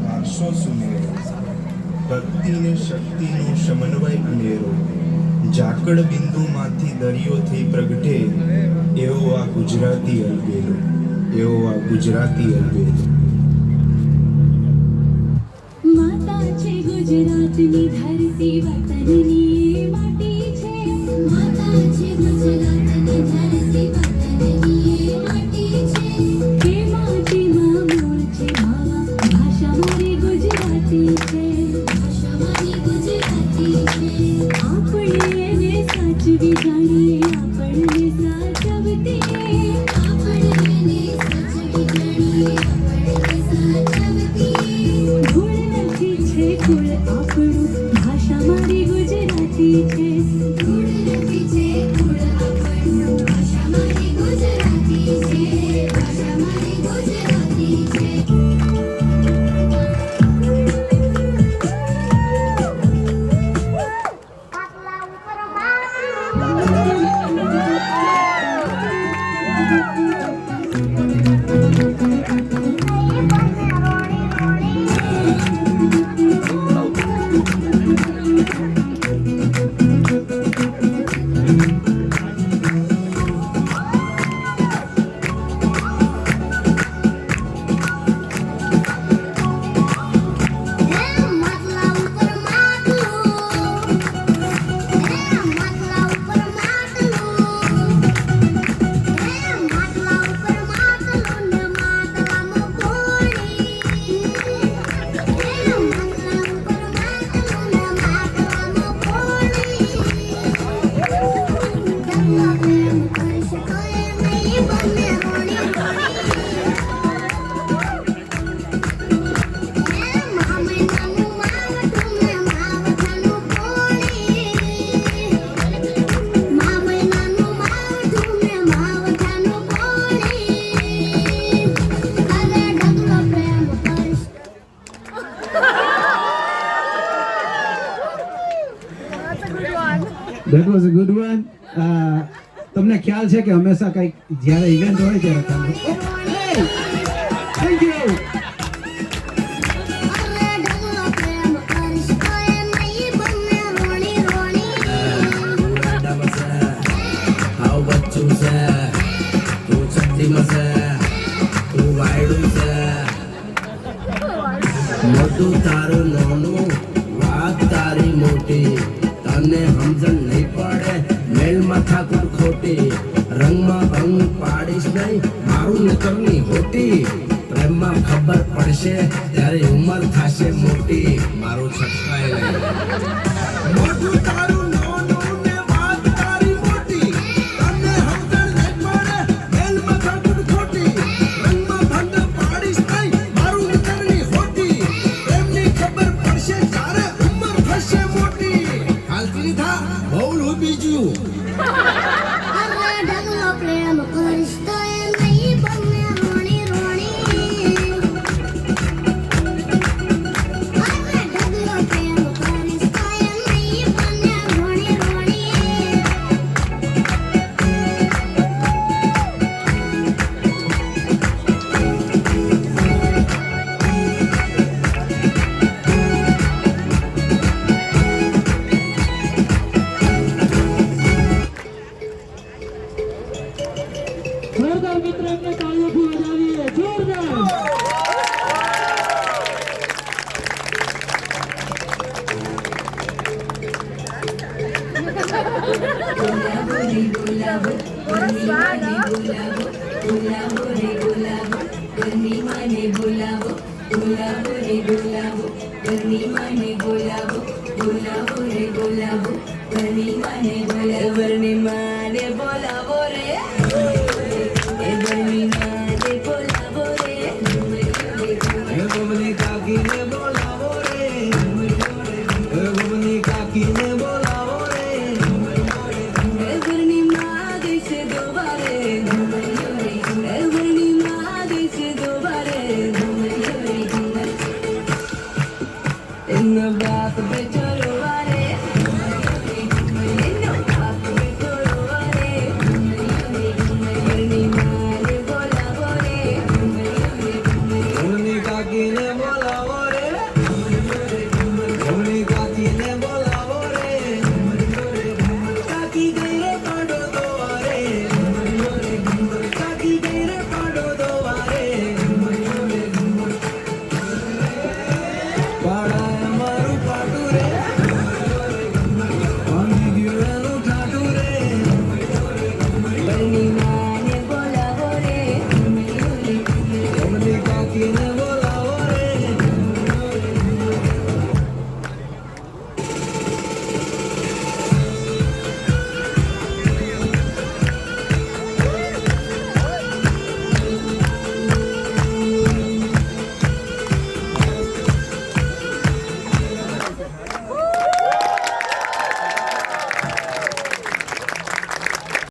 વારસો સુનેરો, ભક્તિને શક્તિનો સમન્વય અનેરો, ઝાકળ બિંદુમાંથી દરિયો થઈ પ્રગટે એવો આ ગુજરાતી અલબેલો, એવો આ ગુજરાતી અલબેલો. માતા છે ગુજરાતની ધરતી, વતનની માટી છે. માતા છે ગુજરાતની ધરતી, વતનની માટી છે. કે માટીમાં મૂળ છે માવા, ભાષા મારી ગુજરાતી છે. ભાષા મારી ગુજરાતી છે. આપણે એને સાચવી જાણીએ, આપણને સાચવતી. આપણે એને સાચવી જાણીએ, આપણને સાચવતી. ધૂળ નથી છે કુળ આપણું, ભાષા મારી ગુજરાતી છે. ધૂળ નથી છે કુળ આપણું, ભાષા મારી ગુજરાતી છે. ભાષા મારી ગુજરાતી છે. That was a good one. તમને ખ્યાલ છે કે હંમેશા કંઈક જ્યારે ઇવેન્ટ હોય ત્યારે કામ થેન્ક યુ. મોટું તારું નાનું, વાત તારી મોટી, તને સમજણ નહીં પડે મેલમાં ઠાકુર ખોટી. રંગમાં ભંગ પાડીશ નહીં મારું નકરની હોટી, પ્રેમમાં ખબર પડશે ત્યારે ઉંમર થશે મોટી. મારું છટકાય નહીં. મોટું તારું નાનું ને વાત તારી મોટી, તને સમજણ નહીં પડે મેલમાં ઠાકુર ખોટી. રંગમાં ભંગ પાડીશ નહીં મારું નકરની હોટી, પ્રેમની ખબર પડશે ત્યારે ઉંમર થશે મોટી. હાલતી થા બહુ લોભી છું. અરે ઢગલો પ્રેમ કરીશ તો એ નહીં બને રોણી રોણી. અરે ઢગલો પ્રેમ કરીશ તો એ નહીં બને રોણી રોણી. જોરદાર મિત્ર એમને તાળીઓથી વધાવીએ. જોરદાર. બોલાવો